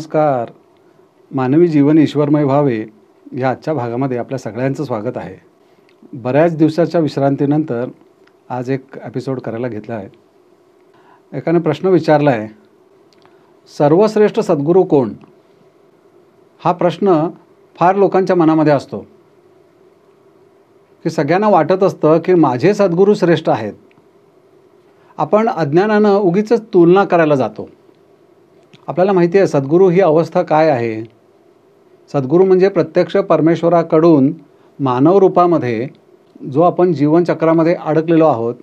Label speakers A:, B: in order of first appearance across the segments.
A: नमस्कार. मानवी जीवन ईश्वरमय व्हावे या आजच्या भागामध्ये आपल्या सगळ्यांचं स्वागत आहे. बऱ्याच दिवसाच्या विश्रांतीनंतर आज एक एपिसोड करायला घेतला आहे. एकाने प्रश्न विचारला आहे, सर्वश्रेष्ठ सद्गुरू कोण? हा प्रश्न फार लोकांच्या मनामध्ये असतो की सगळ्यांना वाटत असतं की माझे सद्गुरू श्रेष्ठ आहेत. आपण अज्ञानानं उगीच तुलना करायला जातो. आपल्याला माहिती आहे सद्गुरू ही अवस्था काय आहे. सद्गुरू म्हणजे प्रत्यक्ष परमेश्वराकडून मानव रूपामध्ये जो आपण जीवनचक्रामध्ये अडकलेलो आहोत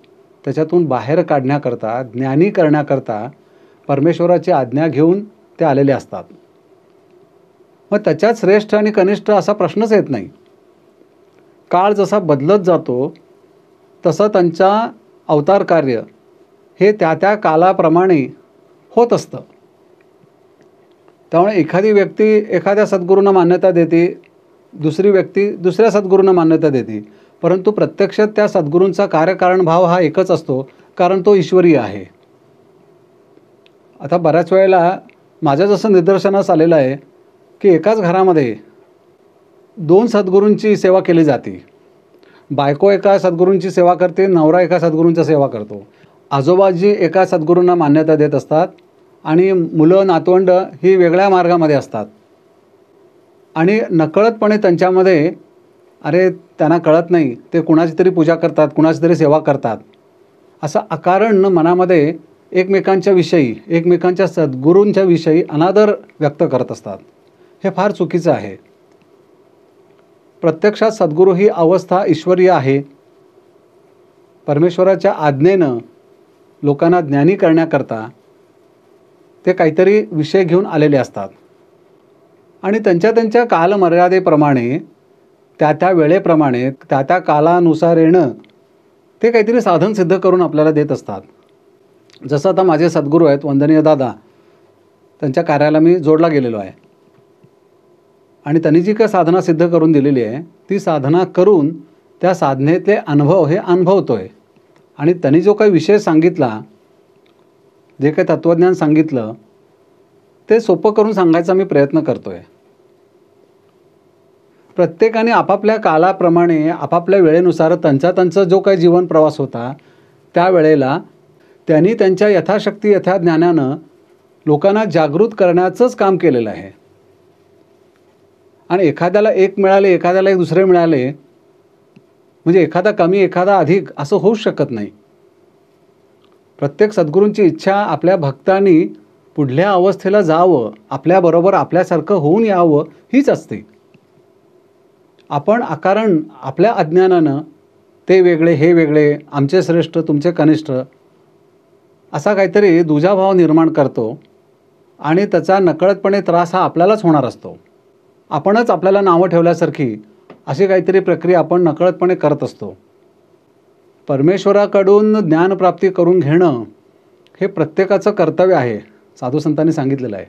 A: त्याच्यातून बाहेर काढण्याकरता, ज्ञानी करण्याकरता परमेश्वराची आज्ञा घेऊन ते आलेले असतात. मग त्याच्यात श्रेष्ठ आणि कनिष्ठ असा प्रश्नच येत नाही. काळ जसा बदलत जातो तसं त्यांचा अवतार कार्य हे त्या कालाप्रमाणे होत असतं. त्यामुळे एखादी व्यक्ती एखाद्या सद्गुरूंना मान्यता देते, दुसरी व्यक्ती दुसऱ्या सद्गुरूंना मान्यता देते, परंतु प्रत्यक्षात त्या सद्गुरूंचा कार्यकारण भाव हा एकच असतो, कारण तो ईश्वरीय आहे. आता बऱ्याच वेळेला माझ्या जसं निदर्शनास आलेलं आहे की एकाच घरामध्ये दोन सद्गुरूंची सेवा केली जाते. बायको एका सद्गुरूंची सेवा करते, नवरा एका सद्गुरूंची सेवा करतो. आजोबाजी एका सद्गुरूंना मान्यता देत असतात आणि मुलं नातवंड ही वेगळ्या मार्गामध्ये असतात. आणि नकळतपणे त्यांच्यामध्ये त्यांना कळत नाही, ते कुणाची तरी पूजा करतात, कुणाची तरी सेवा करतात, असं अकारण मनामध्ये एकमेकांच्या विषयी, एकमेकांच्या सद्गुरूंच्या विषयी अनादर व्यक्त करत असतात. हे फार चुकीचं आहे. प्रत्यक्षात सद्गुरू ही अवस्था ईश्वरीय आहे. परमेश्वराच्या आज्ञेनं लोकांना ज्ञानी करण्याकरता ते काहीतरी विषय घेऊन आलेले असतात आणि त्यांच्या कालमर्यादेप्रमाणे, त्या वेळेप्रमाणे, त्या कालानुसार येणं ते काहीतरी साधन सिद्ध करून आपल्याला देत असतात. जसं आता माझे सद्गुरू आहेत वंदनीय दादा, त्यांच्या कार्याला मी जोडला गेलेलो आहे आणि त्यांनी जी काय साधना सिद्ध करून दिलेली आहे ती साधना करून त्या साधनेतले अनुभव हे अनुभवतो आहे. आणि त्यांनी जो काही विषय सांगितला, जे काही तत्त्वज्ञान सांगितलं ते सोपं करून सांगायचा मी प्रयत्न करतो आहे. प्रत्येकाने आपापल्या कालाप्रमाणे, आपापल्या वेळेनुसार त्यांचा जो काही जीवन प्रवास होता त्यावेळेला त्यांनी त्यांच्या यथाशक्ती यथाज्ञानानं लोकांना जागृत करण्याचंच काम केलेलं आहे. आणि एखाद्याला एक मिळाले, एखाद्याला एक दुसरे मिळाले म्हणजे एखादा कमी एखादा अधिक असं होऊच शकत नाही. प्रत्येक सद्गुरूंची इच्छा आपल्या भक्तांनी पुढल्या अवस्थेला जावं, आपल्याबरोबर आपल्यासारखं होऊन यावं हीच असते. आपण अकारण आपल्या अज्ञानानं ते वेगळे, हे वेगळे, आमचे श्रेष्ठ, तुमचे कनिष्ठ असा काहीतरी दुजाभाव निर्माण करतो आणि त्याचा नकळतपणे त्रास हा आपल्यालाच होणार असतो. आपणच आपल्याला नावं ठेवल्यासारखी अशी काहीतरी प्रक्रिया आपण नकळतपणे करत असतो. परमेश्वराकडून ज्ञानप्राप्ती करून घेणं हे प्रत्येकाचं कर्तव्य आहे, साधू संतांनी सांगितलेलं आहे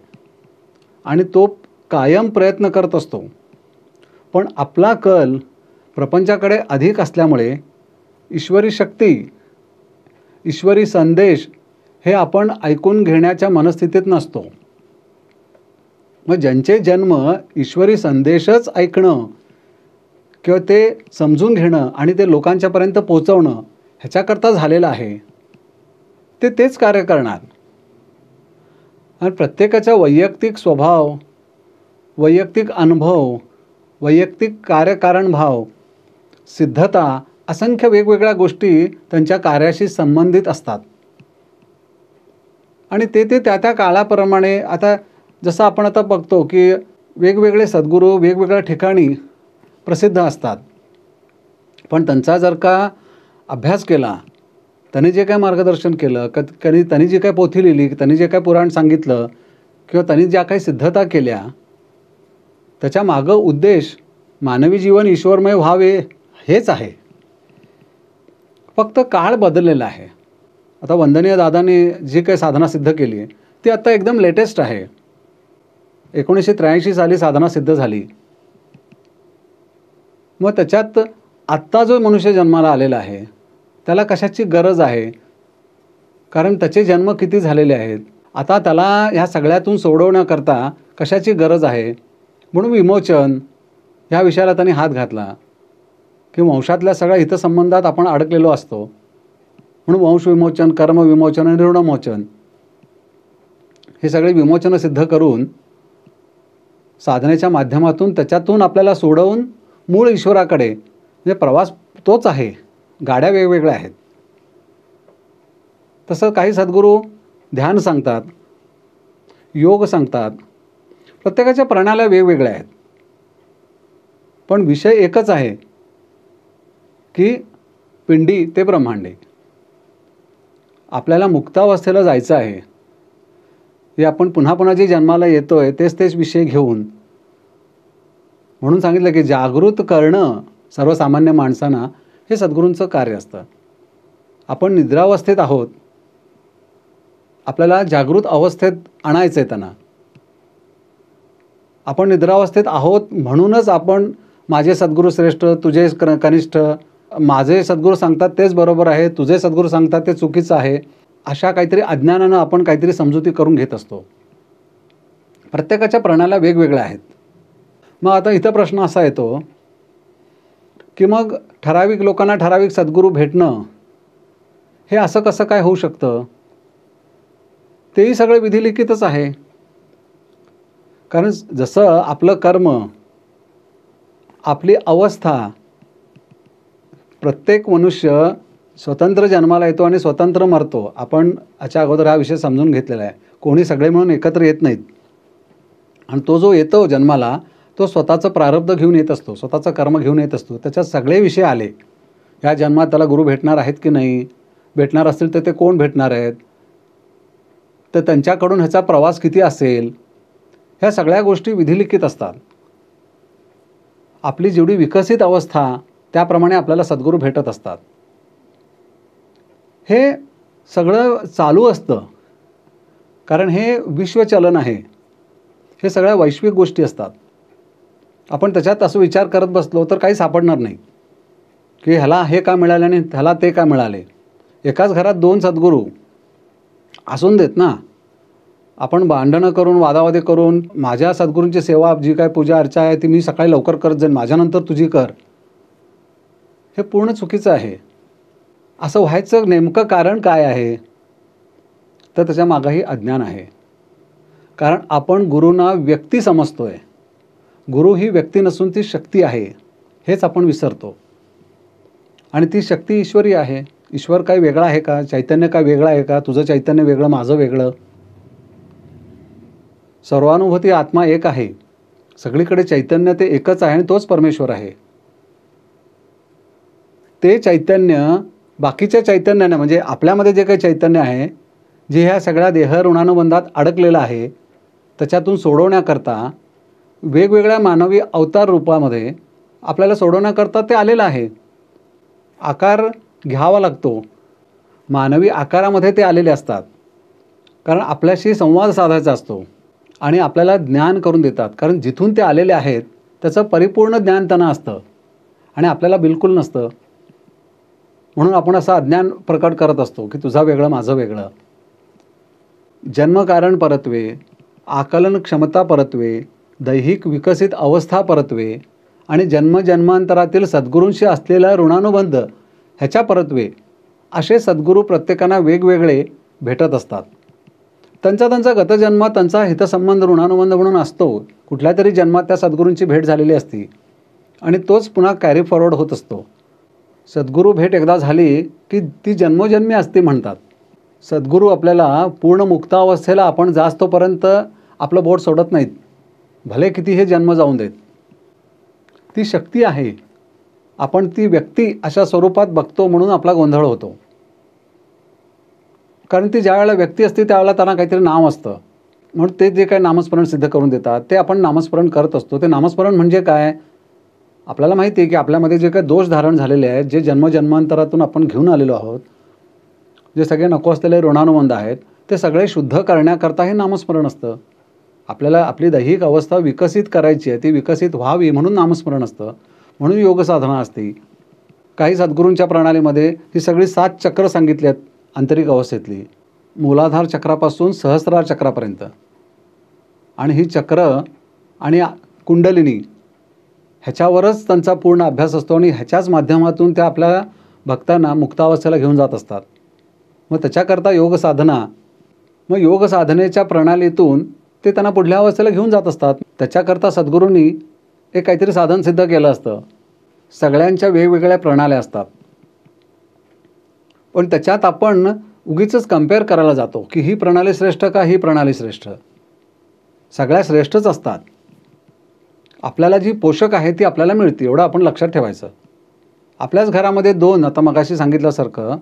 A: आणि तो कायम प्रयत्न करत असतो. पण आपला कल प्रपंचाकडे अधिक असल्यामुळे ईश्वरी शक्ती, ईश्वरी संदेश हे आपण ऐकून घेण्याच्या मनस्थितीत नसतो. मग ज्यांचे जन्म ईश्वरी संदेशच ऐकणं किंवा ते समजून घेणं आणि ते लोकांच्यापर्यंत पोचवणं ह्याच्याकरता झालेलं आहे, ते तेच कार्य करणार. आणि प्रत्येकाचा वैयक्तिक स्वभाव, वैयक्तिक अनुभव, वैयक्तिक कार्यकारण भाव, सिद्धता, असंख्य वेगवेगळ्या गोष्टी त्यांच्या कार्याशी संबंधित असतात. आणि ते त्या काळाप्रमाणे, आता जसं आपण आता बघतो की वेगवेगळे सद्गुरू वेगवेगळ्या ठिकाणी प्रसिद्ध असतात, पण त्यांचा जर का अभ्यास केला, त्यांनी जे काय मार्गदर्शन केलं, त्यांनी जी काय पोथी लिहिली, त्यांनी जे काय पुराण सांगितलं किंवा त्यांनी ज्या काही सिद्धता केल्या, त्याच्या मागं उद्देश मानवी जीवन ईश्वरमय व्हावे हेच आहे. फक्त काळ बदललेला आहे. आता वंदनीय दादांनी जी काही साधना सिद्ध केली आहे ती आता एकदम लेटेस्ट आहे. 1983 साली साधना सिद्ध झाली. मग त्याच्यात आत्ता जो मनुष्य जन्माला आलेला आहे त्याला कशाची गरज आहे, कारण त्याचे जन्म किती झालेले आहेत. आता त्याला ह्या सगळ्यातून सोडवण्याकरता कशाची गरज आहे, म्हणून विमोचन ह्या विषयाला त्यांनी हात घातला की वंशातल्या सगळ्या हितसंबंधात आपण अडकलेलो असतो, म्हणून वंश विमोचन, कर्म विमोचन आणि ऋणमोचन हे सगळे विमोचन सिद्ध करून साधनेच्या माध्यमातून त्याच्यातून आपल्याला सोडवून मूळ ईश्वराकडे, म्हणजे प्रवास तोच आहे, गाड्या वेगवेगळ्या आहेत. तसं काही सद्गुरू ध्यान सांगतात, योग सांगतात, प्रत्येकाच्या प्रणाल्या वेगवेगळ्या आहेत, पण विषय एकच आहे की पिंडी ते ब्रह्मांडे. आपल्याला मुक्तावस्थेला जायचं आहे. हे आपण पुन्हा पुन्हा जे जन्माला येतोय तेच विषय घेऊन, म्हणून सांगितलं की जागृत करणं सर्वसामान्य माणसांना हे सद्गुरूंचं कार्य असतं. आपण निद्रावस्थेत आहोत, आपल्याला जागृत अवस्थेत आणायचं आहे त्यांना. आपण निद्रावस्थेत आहोत म्हणूनच आपण माझे सद्गुरू श्रेष्ठ, तुझे कनिष्ठ, माझे सद्गुरू सांगतात तेच बरोबर आहे, तुझे सद्गुरू सांगतात ते चुकीचं आहे, अशा काहीतरी अज्ञानानं आपण काहीतरी समजुती करून घेत असतो. प्रत्येकाच्या प्रणाल्या वेगवेगळ्या आहेत. मग आता इथं प्रश्न असा येतो की मग ठराविक लोकांना ठराविक सद्गुरू भेटणं हे असं कसं काय होऊ शकतं? तेही सगळं विधिलिखितच आहे. कारण जसं आपलं कर्म, आपली अवस्था, प्रत्येक मनुष्य स्वतंत्र जन्माला येतो आणि स्वतंत्र मरतो. आपण याच्या अगोदर हा विषय समजून घेतलेला आहे. कोणी सगळे म्हणून एकत्र येत नाहीत. आणि तो जो येतो जन्माला तो स्वतःचं प्रारब्ध घेऊन येत असतो, स्वतःचं कर्म घेऊन येत असतो. त्याच्यात सगळे विषय आले. ह्या जन्मात त्याला गुरु भेटणार आहेत की नाही, भेटणार असतील तर ते कोण भेटणार आहेत, तर त्यांच्याकडून ह्याचा प्रवास किती असेल, ह्या सगळ्या गोष्टी विधिलिखित असतात. आपली जेवढी विकसित अवस्था त्याप्रमाणे आपल्याला सद्गुरू भेटत असतात. हे सगळं चालू असतं, कारण हे विश्वचलन आहे. हे सगळ्या वैश्विक गोष्टी असतात. आपण त्याच्यात असं विचार करत बसलो तर काही सापडणार नाही की ह्याला हे का मिळाले आणि ह्याला ते का मिळाले. एकाच घरात दोन सद्गुरू असून देत ना. आपण भांडणं करून, वादावादी करून, माझ्या सद्गुरूंची सेवा, जी काय पूजा अर्चा आहे ती मी सकाळी लवकर करत जाईन, माझ्यानंतर तुझी कर, हे पूर्ण चुकीचं आहे. असं व्हायचं नेमकं कारण काय आहे? तर त्याच्या मागंही अज्ञान आहे. कारण आपण गुरूंना व्यक्ती समजतोय. गुरु ही व्यक्ती नसून ती शक्ती आहे, हेच आपण विसरतो. आणि ती शक्ती ईश्वरी आहे. ईश्वर काही वेगळा आहे का? चैतन्य काय वेगळं आहे का? तुझं चैतन्य वेगळं, माझं वेगळं? सर्वानुभूती आत्मा एक आहे. सगळीकडे चैतन्य ते एकच आहे आणि तोच परमेश्वर आहे. ते चैतन्य बाकीच्या चैतन्याने, म्हणजे आपल्यामध्ये जे काही चैतन्य आहे, जे ह्या सगळ्या देह ऋणानुबंधात अडकलेलं आहे, त्याच्यातून सोडवण्याकरता वेगवेगळ्या मानवी अवतार रूपामध्ये आपल्याला सोडवण्याकरता ते आलेलं आहे. आकार घ्यावा लागतो. मानवी आकारामध्ये ते आलेले असतात. कारण आपल्याशी संवाद साधायचा असतो आणि आपल्याला ज्ञान करून देतात. कारण जिथून ते आलेले आहेत त्याचं परिपूर्ण ज्ञान त्यांना असतं आणि आपल्याला बिलकुल नसतं. म्हणून आपण असं अज्ञान प्रकट करत असतो की तुझं वेगळं, माझं वेगळं. जन्मकारण परत्वे, आकलन क्षमता परत्वे, दैहिक विकसित अवस्था परत्वे आणि जन्मजन्मांतरातील सद्गुरूंशी असलेला ऋणानुबंध ह्याच्या परत्वे, असे सद्गुरू प्रत्येकांना वेगवेगळे भेटत असतात. त्यांचा गतजन्म, त्यांचा हितसंबंध ऋणानुबंध म्हणून असतो. कुठल्या तरी जन्मात त्या सद्गुरूंची भेट झालेली असती आणि तोच पुन्हा कॅरी फॉरवर्ड होत असतो. सद्गुरू भेट एकदा झाली की ती जन्मोजन्मी असते म्हणतात. सद्गुरू आपल्याला पूर्ण मुक्तावस्थेला आपण जास्तोपर्यंत आपलं बोट सोडत नाहीत, भले किती हे जन्म जाऊन देत. ती शक्ती आहे. आपण ती व्यक्ती अशा स्वरूपात बघतो म्हणून आपला गोंधळ होतो. कारण ती ज्या वेळेला व्यक्ती असते त्यावेळेला त्यांना काहीतरी नाव असतं, म्हणून ते जे काही नामस्मरण सिद्ध करून देतात ते आपण नामस्मरण करत असतो. ते नामस्मरण म्हणजे काय? आपल्याला माहिती आहे की आपल्यामध्ये जे काही दोष धारण झालेले आहेत, जे जन्मजन्मांतरातून आपण घेऊन आलेलो आहोत, जे सगळे नको असलेले ऋणानुबंध आहेत, ते सगळे शुद्ध करण्याकरता हे नामस्मरण असतं. आपल्याला आपली दैहिक अवस्था विकसित करायची आहे, ती विकसित व्हावी म्हणून नामस्मरण असतं, म्हणून योग साधना असते. काही सद्गुरूंच्या प्रणालीमध्ये ही सगळी 7 चक्र सांगितली आहेत आंतरिक अवस्थेतली, मूलाधार चक्रापासून सहस्रार चक्रापर्यंत. आणि ही चक्र आणि कुंडलिनी ह्याच्यावरच त्यांचा पूर्ण अभ्यास असतो आणि ह्याच्याच माध्यमातून त्या आपल्या भक्तांना मुक्तावस्थेला घेऊन जात असतात. मग त्याच्याकरता योग साधना, मग योग साधनेच्या प्रणालीतून ते त्यांना पुढल्या अवस्थेला घेऊन जात असतात. त्याच्याकरता सद्गुरूंनी एक काहीतरी साधन सिद्ध केलं असतं. सगळ्यांच्या वेगवेगळ्या प्रणाल्या असतात, पण त्याच्यात आपण उगीचच कम्पेअर करायला जातो की ही प्रणाली श्रेष्ठ का ही प्रणाली श्रेष्ठ. सगळ्या श्रेष्ठच असतात. आपल्याला जी पोषक आहे ती आपल्याला मिळते, एवढं आपण लक्षात ठेवायचं. आपल्याच घरामध्ये दोन, आता मगाशी सांगितल्यासारखं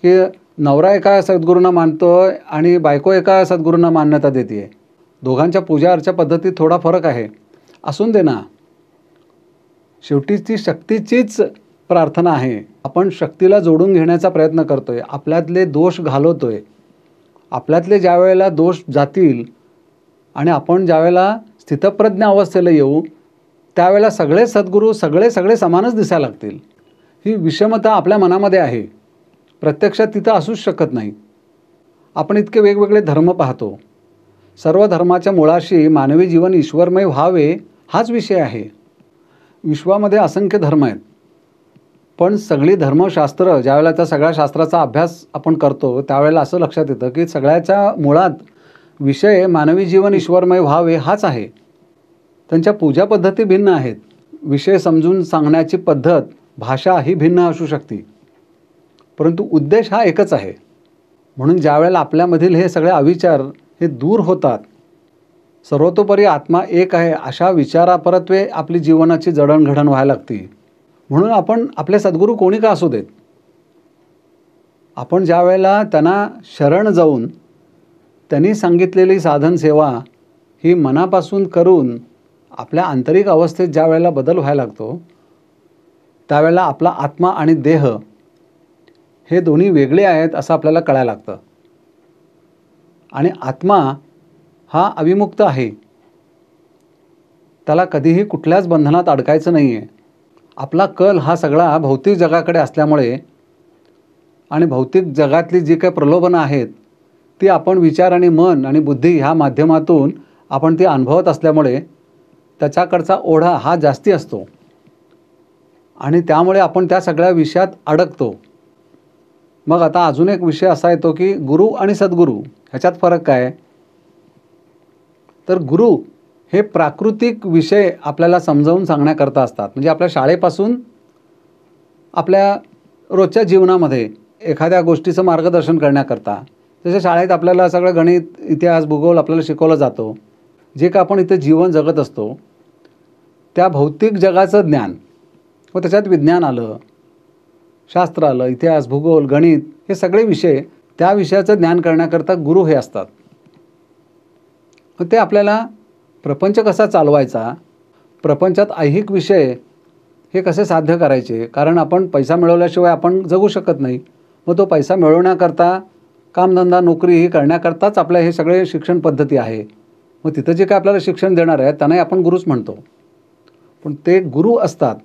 A: की नवरा एका सद्गुरूंना मानतोय आणि बायको एका सद्गुरूंना मान्यता देते. दोघांच्या पूजा अर्चा पद्धतीत थोडा फरक आहे, असून दे ना. शेवटी ती शक्तीचीच प्रार्थना आहे. आपण शक्तीला जोडून घेण्याचा प्रयत्न करतोय, आपल्यातले दोष घालवतोय. आपल्यातले ज्या वेळेला दोष जातील आणि आपण ज्यावेळेला स्थितप्रज्ञ अवस्थेला येऊ त्यावेळेला सगळे सद्गुरू सगळे समानच दिसायला लागतील. ही विषमता आपल्या मनामध्ये आहे, प्रत्यक्षात तिथं असूच शकत नाही. आपण इतके वेगवेगळे धर्म पाहतो. सर्व धर्माच्या मुळाशी मानवी जीवन ईश्वरमय व्हावे हाच विषय आहे. विश्वामध्ये असंख्य धर्म आहेत, पण सगळी धर्मशास्त्र ज्यावेळेला त्या सगळ्या शास्त्राचा अभ्यास आपण करतो त्यावेळेला असं लक्षात येतं की सगळ्याच्या मुळात विषय मानवी जीवन ईश्वरमय व्हावे हाच आहे. त्यांच्या पूजा पद्धती भिन्न आहेत, विषय समजून सांगण्याची पद्धत, भाषा ही भिन्न असू शकते, परंतु उद्देश हा एकच आहे. म्हणून ज्यावेळेला आपल्यामधील हे सगळे अविचार हे दूर होतात, सर्वतोपरी आत्मा एक आहे अशा विचारापरत्वे आपली जीवनाची जडणघडण व्हायला लागते. म्हणून आपण आपले सद्गुरू कोणी का असू देत, आपण ज्या वेळेला त्यांना शरण जाऊन त्यांनी सांगितलेली साधन सेवा ही मनापासून करून आपल्या आंतरिक अवस्थेत ज्या वेळेला बदल व्हायला लागतो त्यावेळेला आपला आत्मा आणि देह हे दोन्ही वेगळे आहेत असं आपल्याला कळायला लागतं. आणि आत्मा हा अविमुक्त आहे, त्याला कधीही कुठल्याच बंधनात अडकायचं नाही आहे. आपला कल हा सगळा भौतिक जगाकडे असल्यामुळे आणि भौतिक जगातली जी काही प्रलोभनं आहेत ती आपण विचार आणि मन आणि बुद्धी ह्या माध्यमातून आपण ती अनुभवत असल्यामुळे त्याच्याकडचा ओढा हा जास्ती असतो आणि त्यामुळे आपण त्या सगळ्या विषयात अडकतो. मग आता अजून एक विषय असा येतो की गुरु आणि सद्गुरू ह्याच्यात फरक काय. तर गुरु हे प्राकृतिक विषय आपल्याला समजावून सांगण्याकरता असतात. म्हणजे आपल्या शाळेपासून आपल्या रोजच्या जीवनामध्ये एखाद्या गोष्टीचं मार्गदर्शन करण्याकरता, जसं शाळेत आपल्याला सगळं गणित, इतिहास, भूगोल आपल्याला शिकवलं जातो. जे का आपण इथं जीवन जगत असतो त्या भौतिक जगाचं ज्ञान व त्याच्यात विज्ञान आलं, शास्त्र आलं, इतिहास, भूगोल, गणित हे सगळे विषय त्या विषयाचं ज्ञान करण्याकरता गुरु हे असतात. ते आपल्याला प्रपंच कसा चालवायचा, प्रपंचात ऐहिक विषय हे कसे साध्य करायचे, कारण आपण पैसा मिळवल्याशिवाय आपण जगू शकत नाही. मग तो पैसा मिळवण्याकरता कामधंदा नोकरी ही करण्याकरताच आपल्या हे सगळे शिक्षण पद्धती आहे. मग तिथं जे काय आपल्याला शिक्षण देणार आहे त्यांनाही आपण गुरुच म्हणतो. पण ते गुरु असतात.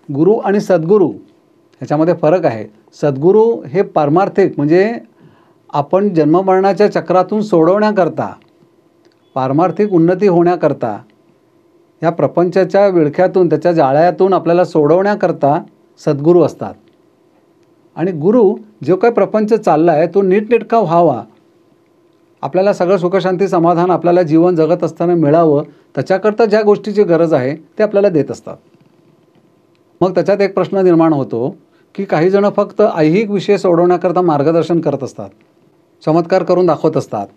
A: गुरु आणि सद्गुरू ह्याच्यामध्ये फरक आहे. सद्गुरू हे पारमार्थिक म्हणजे आपण जन्ममरणाच्या चक्रातून सोडवण्याकरता, पारमार्थिक उन्नती होण्याकरता, या प्रपंचाच्या विळख्यातून त्याच्या जाळ्यातून आपल्याला सोडवण्याकरता सद्गुरू असतात. आणि गुरु जो काही प्रपंच चालला आहे तो नीटनेटका व्हावा, आपल्याला सगळं सुखशांती समाधान आपल्याला जीवन जगत असताना मिळावं, त्याच्याकरता ज्या गोष्टीची गरज आहे ते आपल्याला देत असतात. मग त्याच्यात एक प्रश्न निर्माण होतो की काही जण फक्त ऐहिक विषय सोडवण्याकरता मार्गदर्शन करत असतात, चमत्कार करून दाखवत असतात.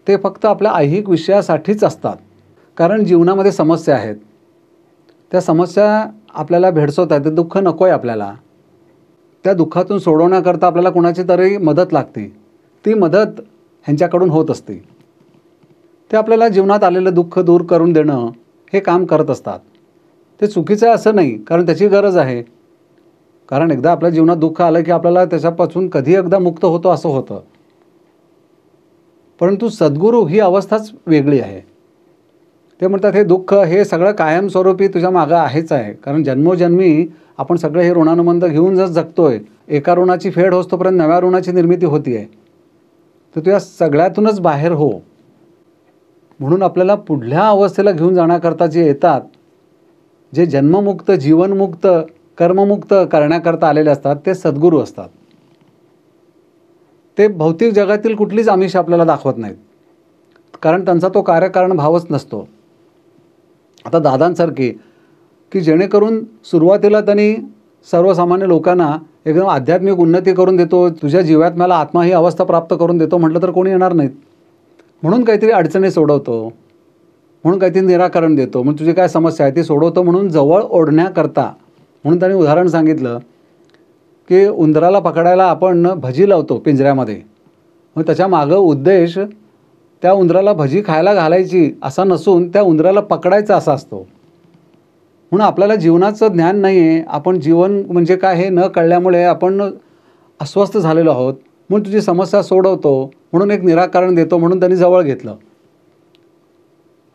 A: ते फक्त आपल्या ऐहिक विषयासाठीच असतात, कारण जीवनामध्ये समस्या आहेत, त्या समस्या आपल्याला भेडसवत आहेत, ते दुःख नको आहे आपल्याला. त्या दुःखातून सोडवण्याकरता आपल्याला कोणाची तरी मदत लागते, ती मदत ह्यांच्याकडून होत असते. ते आपल्याला जीवनात आलेलं दुःख दूर करून देणं हे काम करत असतात. ते चुकीचं आहे असं नाही, कारण त्याची गरज आहे. कारण एकदा आपल्या जीवनात दुःख आलं की आपल्याला त्याच्यापासून कधी एकदा मुक्त होतो असं होतं. परंतु सद्गुरू ही अवस्थाच वेगळी आहे. ते म्हणतात हे दुःख हे सगळं कायमस्वरूपी तुझ्या मागं आहेच आहे, कारण जन्मोजन्मी आपण सगळे हे ऋणानुबंध घेऊन जर जगतोय, एका ऋणाची फेड होतोपर्यंत नव्या ऋणाची निर्मिती होती आहे. तर तू या सगळ्यातूनच बाहेर हो. म्हणून आपल्याला पुढल्या अवस्थेला घेऊन जाण्याकरता जे येतात, जे जन्ममुक्त, जीवनमुक्त, कर्ममुक्त करण्याकरता आलेले असतात, ते सद्गुरू असतात. ते भौतिक जगातील कुठलीच आमिष आपल्याला दाखवत नाहीत, कारण त्यांचा तो कार्यकारण भावच नसतो. आता दादांसारखे की जेणेकरून सुरुवातीला त्यांनी सर्वसामान्य लोकांना एकदम आध्यात्मिक उन्नती करून देतो, तुझ्या जीवात्म्याला आत्मा ही अवस्था प्राप्त करून देतो म्हटलं तर कोणी येणार नाहीत. म्हणून काहीतरी अडचणी सोडवतो, म्हणून काहीतरी निराकरण देतो, म्हणून तुझी काय समस्या आहे ती सोडवतो म्हणून जवळ ओढण्याकरता. म्हणून त्यांनी उदाहरण सांगितलं की उंदराला पकडायला आपण भजी लावतो पिंजऱ्यामध्ये, मग त्याच्या मागं उद्देश त्या उंदराला भजी खायला घालायची असा नसून त्या उंदराला पकडायचा असा असतो. म्हणून आपल्याला जीवनाचं ज्ञान नाही आहे, आपण जीवन म्हणजे काय हे न कळल्यामुळे आपण अस्वस्थ झालेलो आहोत. म्हणून तुझी समस्या सोडवतो, म्हणून एक निराकरण देतो, म्हणून त्यांनी जवळ घेतलं.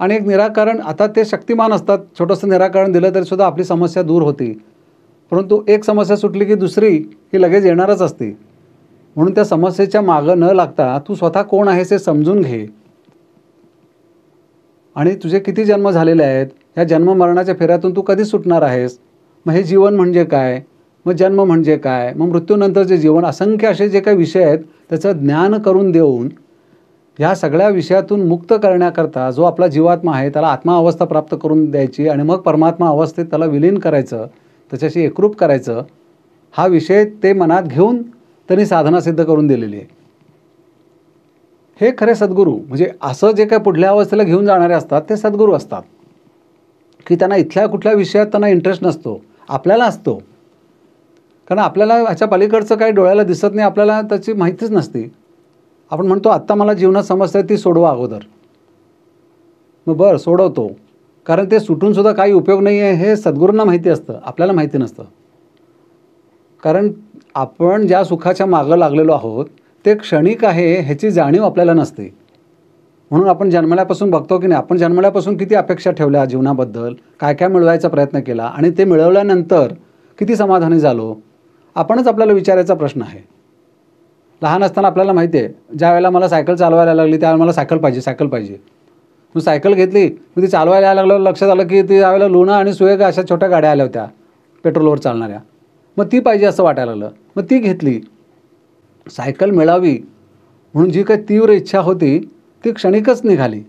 A: आणि एक निराकरण, आता ते शक्तिमान असतात, छोटंसं निराकरण दिलं तरीसुद्धा आपली समस्या दूर होती. परंतु एक समस्या सुटली की दुसरी ही लगेच येणारच असते. म्हणून त्या समस्येच्या मागं न लागता तू स्वतः कोण आहेस हे समजून घे. आणि तुझे किती जन्म झालेले आहेत, ह्या जन्म मरणाच्या फेऱ्यातून तू कधी सुटणार आहेस, मग हे जीवन म्हणजे काय, मग जन्म म्हणजे काय, मग मृत्यूनंतरचे जीवन, असंख्य असे जे काही विषय आहेत त्याचं ज्ञान करून देऊन ह्या सगळ्या विषयातून मुक्त करण्याकरता जो आपला जीवात्मा आहे त्याला आत्मा अवस्था प्राप्त करून द्यायची आणि मग परमात्मा अवस्थेत त्याला विलीन करायचं, त्याच्याशी एकरूप करायचं, हा विषय ते मनात घेऊन त्यांनी साधना सिद्ध करून दिलेली आहे. हे खरे सद्गुरू, म्हणजे असं जे काय पुढल्या अवस्थेला घेऊन जाणारे असतात ते सद्गुरू असतात, की त्यांना इथल्या कुठल्या विषयात त्यांना इंटरेस्ट नसतो, आपल्याला असतो. कारण आपल्याला ह्याच्या पलीकडचं काही डोळ्याला दिसत नाही, आपल्याला त्याची माहितीच नसते. आपण म्हणतो आत्ता मला जीवनात समस्या आहे ती सोडवा अगोदर, मग बरं सोडवतो, कारण ते सुटूनसुद्धा काही उपयोग नाही आहे हे सद्गुरूंना माहिती असतं, आपल्याला माहिती नसतं. कारण आपण ज्या सुखाच्या मागं लागलेलो आहोत ते क्षणिक आहे ह्याची जाणीव आपल्याला नसते. म्हणून आपण जन्मल्यापासून बघतो की नाही, आपण जन्मल्यापासून किती अपेक्षा ठेवल्या जीवनाबद्दल, काय काय मिळवायचा प्रयत्न केला आणि ते मिळवल्यानंतर किती समाधानी झालो, आपणच आपल्याला विचारायचा प्रश्न आहे. लहान असताना आपल्याला माहिती आहे, ज्या वेळेला मला सायकल चालवायला लागली त्यावेळेला मला सायकल पाहिजे. मग सायकल घेतली, मग ती चालवायला यायला लागलं, लक्षात आलं की ती त्यावेळेला लुना आणि सुएगा अशा छोट्या गाड्या आल्या होत्या पेट्रोलवर चालणाऱ्या, मग ती पाहिजे असं वाटायला लागलं, मग ती घेतली. सायकल मिळावी म्हणून जी काही तीव्र इच्छा होती ती क्षणिकच निघाली.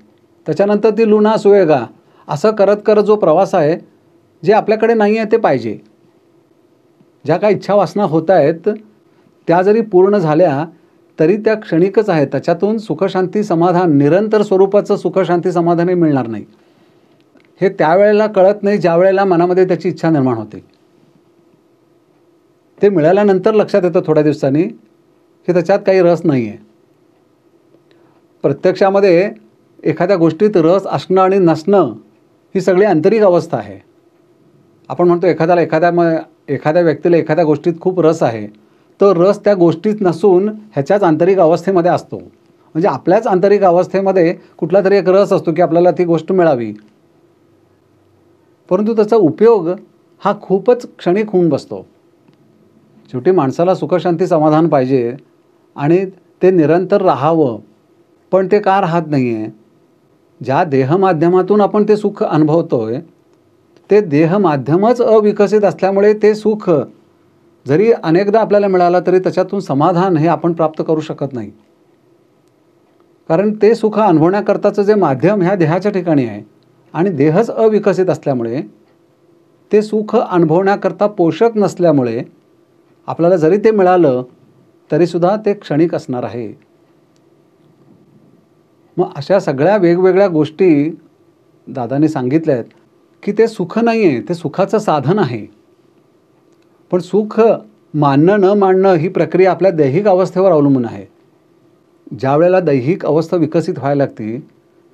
A: त्याच्यानंतर ती लुना सुएगा असं करत करत जो प्रवास आहे, जे आपल्याकडे नाही आहे ते पाहिजे. ज्या काही इच्छा वासना होत आहेत त्या जरी पूर्ण झाल्या तरी त्या क्षणिकच आहेत, त्याच्यातून सुखशांती समाधान, निरंतर स्वरूपाचं सुखशांती समाधानही मिळणार नाही. हे त्यावेळेला कळत नाही ज्या वेळेला मनामध्ये त्याची इच्छा निर्माण होते. ते मिळाल्यानंतर लक्षात येतं थोड्या दिवसांनी की त्याच्यात काही रस नाही आहे. प्रत्यक्षामध्ये एखाद्या गोष्टीत रस असणं आणि नसणं ही सगळी आंतरिक अवस्था आहे. आपण म्हणतो एखाद्या व्यक्तीला एखाद्या गोष्टीत खूप रस आहे, तर रस त्या गोष्टीत नसून ह्याच्याच आंतरिक अवस्थेमध्ये असतो. म्हणजे आपल्याच आंतरिक अवस्थेमध्ये कुठला तरी एक रस असतो की आपल्याला ती गोष्ट मिळावी, परंतु त्याचा उपयोग हा खूपच क्षणिक होऊन बसतो. शेवटी माणसाला सुखशांती समाधान पाहिजे आणि ते निरंतर राहावं, पण ते का राहत नाही आहे? ज्या देहमाध्यमातून आपण ते सुख अनुभवतोय ते देहमाध्यमच अविकसित असल्यामुळे ते सुख जरी अनेकदा आपल्याला मिळालं तरी त्याच्यातून समाधान हे आपण प्राप्त करू शकत नाही. कारण ते सुख अनुभवण्याकरताचं जे माध्यम ह्या देहाच्या ठिकाणी आहे आणि देहच अविकसित असल्यामुळे ते सुख अनुभवण्याकरता पोषक नसल्यामुळे आपल्याला जरी ते मिळालं तरीसुद्धा ते क्षणिक असणार आहे. मग अशा सगळ्या वेगवेगळ्या गोष्टी दादांनी सांगितल्या आहेत की ते सुख नाही आहे, ते सुखाचं साधन आहे. पण सुख मानणं न मानणं ही प्रक्रिया आपल्या दैहिक अवस्थेवर अवलंबून आहे. ज्या वेळेला दैहिक अवस्था विकसित व्हायला लागते,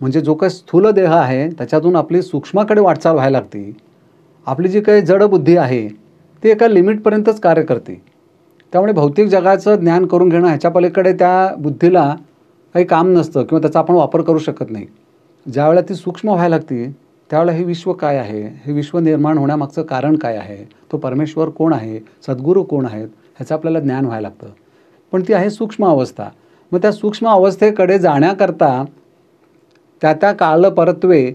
A: म्हणजे जो काही स्थूल देह आहे त्याच्यातून आपली सूक्ष्माकडे वाटचाल व्हायला लागते, आपली जी काही जड बुद्धी आहे ती एका लिमिटपर्यंतच कार्य करते. त्यामुळे भौतिक जगाचं ज्ञान करून घेणं ह्याच्या पलीकडे त्या बुद्धीला काही काम नसतं किंवा त्याचा आपण वापर करू शकत नाही. ज्यावेळेला ती सूक्ष्म व्हायला लागते त्यावेळेला हे विश्व काय आहे, हे विश्व निर्माण होण्यामागचं कारण काय आहे, तो परमेश्वर कोण आहे, सद्गुरू कोण आहेत, ह्याचं आपल्याला ज्ञान व्हायला लागतं. पण ती आहे सूक्ष्म अवस्था. मग त्या सूक्ष्म अवस्थेकडे जाण्याकरता त्या कालपरत्वे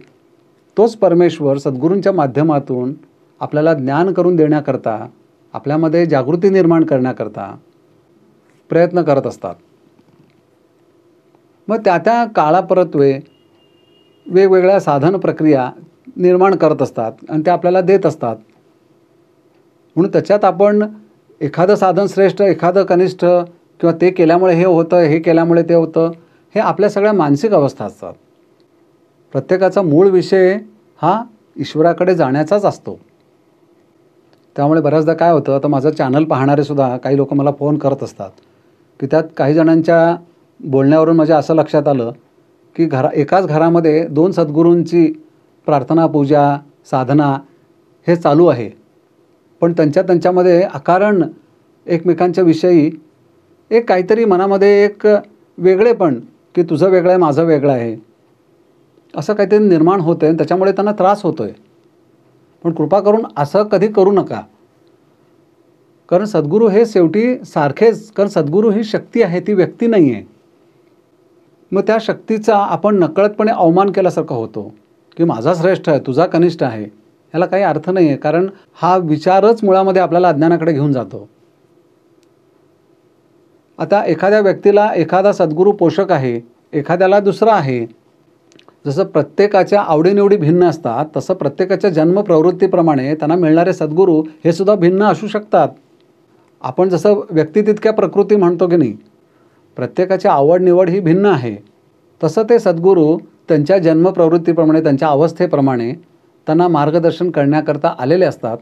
A: तोच परमेश्वर सद्गुरूंच्या माध्यमातून आपल्याला ज्ञान करून देण्याकरता, आपल्यामध्ये जागृती निर्माण करण्याकरता प्रयत्न करत असतात. मग त्या काळापरत्वे वेगवेगळ्या साधन प्रक्रिया निर्माण करत असतात आणि ते आपल्याला देत असतात. म्हणून त्याच्यात आपण एखादं साधन श्रेष्ठ, एखादं कनिष्ठ, किंवा ते केल्यामुळे हे होतं, हे केल्यामुळे ते होतं, हे आपल्या सगळ्या मानसिक अवस्था असतात. प्रत्येकाचा मूळ विषय हा ईश्वराकडे जाण्याचाच असतो. त्यामुळे बऱ्याचदा काय होतं, आता माझं चॅनल पाहणारे सुद्धा काही लोक मला फोन करत असतात की त्यात काही जणांच्या बोलण्यावरून माझ्या असं लक्षात आलं की एकाच घरामध्ये 2 सद्गुरूंची प्रार्थना, पूजा, साधना हे चालू आहे, पण त्यांच्यामध्ये अकारण एकमेकांच्या विषयी एक काहीतरी मनामध्ये एक वेगळेपण, की तुझं वेगळं आहे, माझं वेगळं आहे, असं काहीतरी निर्माण होतं आहे. त्याच्यामुळे त्यांना त्रास होतो आहे. पण कृपा करून असं कधी करू नका, कारण सद्गुरू हे शेवटी सारखेच, कारण सद्गुरू ही शक्ती आहे, ती व्यक्ती नाही आहे. मग त्या शक्तीचा आपण नकळतपणे अवमान केल्यासारखं होतो की माझा श्रेष्ठ आहे, तुझा कनिष्ठ आहे. ह्याला काही अर्थ नाही आहे, कारण हा विचारच मुळामध्ये आपल्याला अज्ञानाकडे घेऊन जातो. आता एखाद्या व्यक्तीला एखादा सद्गुरू पोषक आहे, एखाद्याला दुसरा आहे. जसं प्रत्येकाच्या आवडीनिवडी भिन्न असतात, तसं प्रत्येकाच्या जन्म प्रवृत्तीप्रमाणे त्यांना मिळणारे सद्गुरू हे सुद्धा भिन्न असू शकतात. आपण जसं व्यक्ती तितक्या प्रकृती म्हणतो की नाही, प्रत्येकाची आवड निवड ही भिन्न आहे. तसं ते सद्गुरू त्यांच्या जन्म प्रवृत्तीप्रमाणे, त्यांच्या अवस्थेप्रमाणे त्यांना मार्गदर्शन करण्याकरता आलेले असतात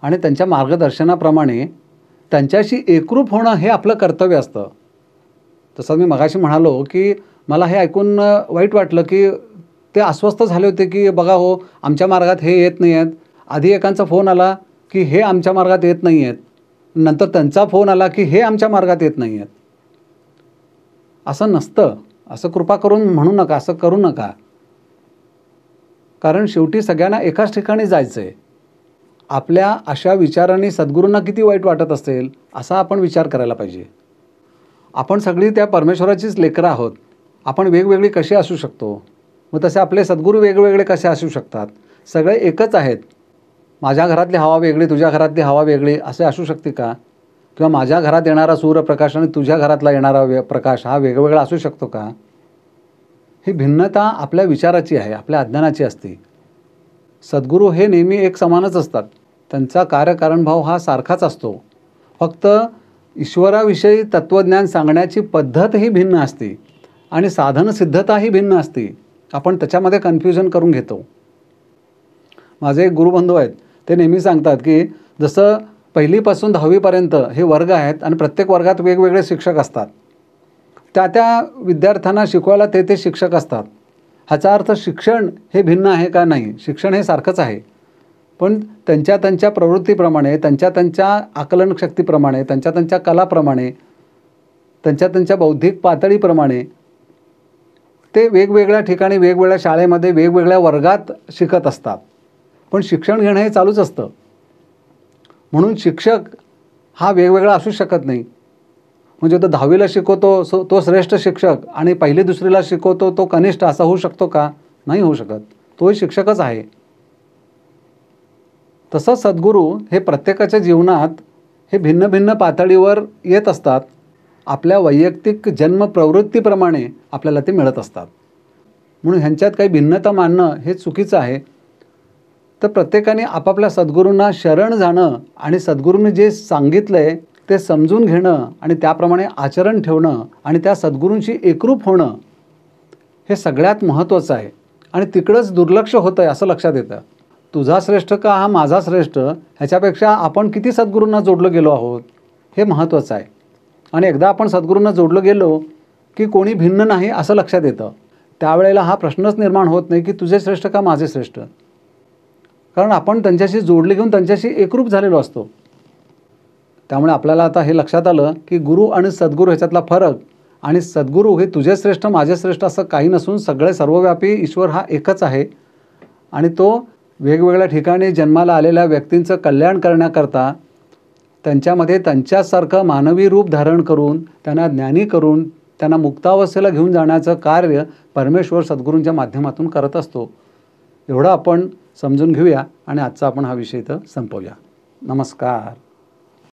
A: आणि त्यांच्या मार्गदर्शनाप्रमाणे त्यांच्याशी एकरूप होणं हे आपलं कर्तव्य असतं. तसं मी मगाशी म्हणालो की मला हे ऐकून वाईट वाटलं की ते अस्वस्थ झाले होते की बघा हो, आमच्या मार्गात हे येत नाही आहेत. आधी एकांचा फोन आला की हे आमच्या मार्गात येत नाही आहेत, नंतर त्यांचा फोन आला की हे आमच्या मार्गात येत नाही आहेत. असं नसतं. असं कृपा करून म्हणू नका, असं करू नका. कारण शेवटी सगळ्यांना एकाच ठिकाणी जायचं आहे. आपल्या अशा विचारांनी सद्गुरूंना किती वाईट वाटत असेल असा आपण विचार करायला पाहिजे. आपण सगळी त्या परमेश्वराचीच लेकरं आहोत. आपण वेगवेगळी कशी असू शकतो, मग तसे आपले सद्गुरू वेगवेगळे कसे असू शकतात? सगळे एकच आहेत. माझ्या घरातली हवा वेगळी, तुझ्या घरातली हवा वेगळी असे असू शकते का? किंवा माझ्या घरात येणारा सूर्यप्रकाश आणि तुझ्या घरातला येणारा प्रकाश हा वेगवेगळा असू शकतो का? ही भिन्नता आपल्या विचाराची आहे, आपल्या अज्ञानाची असते. सद्गुरू हे नेहमी एक समानच असतात. त्यांचा कार्यकारणभाव हा सारखाच असतो. फक्त ईश्वराविषयी तत्त्वज्ञान सांगण्याची पद्धत ही भिन्न असते आणि साधनसिद्धता ही भिन्न असते. आपण त्याच्यामध्ये कन्फ्युजन करून घेतो. माझे एक गुरुबंधू आहेत, ते नेहमी सांगतात की जसं 1ली पासून 10वीपर्यंत हे वर्ग आहेत आणि प्रत्येक वर्गात वेगवेगळे शिक्षक असतात. त्या विद्यार्थ्यांना शिकवायला ते शिक्षक असतात. ह्याचा अर्थ शिक्षण हे भिन्न आहे का? नाही, शिक्षण हे सारखंच आहे. पण त्यांच्या प्रवृत्तीप्रमाणे, त्यांच्या आकलन शक्तीप्रमाणे, त्यांच्या कलाप्रमाणे, त्यांच्या बौद्धिक पातळीप्रमाणे ते वेगवेगळ्या ठिकाणी, वेगवेगळ्या शाळेमध्ये, वेगवेगळ्या वर्गात शिकत असतात. पण शिक्षण घेणं हे चालूच असतं. म्हणून शिक्षक हा वेगवेगळा असू शकत नाही. म्हणजे तो 10वीला शिकवतो तो श्रेष्ठ शिक्षक आणि 1ली-2रीला शिकवतो तो कनिष्ठ, असा होऊ शकतो का? नाही होऊ शकत. तोही शिक्षकच आहे. तसंच सद्गुरू हे प्रत्येकाच्या जीवनात हे भिन्न भिन्न पातळीवर येत असतात. आपल्या वैयक्तिक जन्म प्रवृत्तीप्रमाणे आपल्याला ते मिळत असतात. म्हणून ह्यांच्यात काही भिन्नता मानणं हे चुकीचं आहे. तर प्रत्येकाने आपापल्या सद्गुरूंना शरण जाणं आणि सद्गुरूंनी जे सांगितलं आहे ते समजून घेणं आणि त्याप्रमाणे आचरण ठेवणं आणि त्या सद्गुरूंशी एकरूप होणं हे सगळ्यात महत्त्वाचं आहे. आणि तिकडंच दुर्लक्ष होतं आहे असं लक्षात येतं. तुझा श्रेष्ठ का हा माझा श्रेष्ठ, ह्याच्यापेक्षा आपण किती सद्गुरूंना जोडलं गेलो आहोत हे महत्त्वाचं आहे. आणि एकदा आपण सद्गुरूंना जोडलं गेलो की कोणी भिन्न नाही असं लक्षात येतं. त्यावेळेला हा प्रश्नच निर्माण होत नाही की तुझे श्रेष्ठ का माझे श्रेष्ठ, कारण आपण त्यांच्याशी जोडले घेऊन त्यांच्याशी एकरूप झालेलो असतो. त्यामुळे आपल्याला आता हे लक्षात आलं की गुरु आणि सद्गुरू ह्याच्यातला फरक, आणि सद्गुरू हे तुझे श्रेष्ठ माझे श्रेष्ठ असं काही नसून सगळे सर्वव्यापी ईश्वर हा एकच आहे. आणि तो वेगवेगळ्या ठिकाणी जन्माला आलेल्या व्यक्तींचं कल्याण करण्याकरता त्यांच्यामध्ये त्यांच्यासारखं मानवी रूप धारण करून, त्यांना ज्ञानी करून, त्यांना मुक्तावस्थेला घेऊन जाण्याचं कार्य परमेश्वर सद्गुरूंच्या माध्यमातून करत असतो. एवढं आपण समजून घेऊया आणि आजचा आपण हा विषय इथं संपवूया. नमस्कार.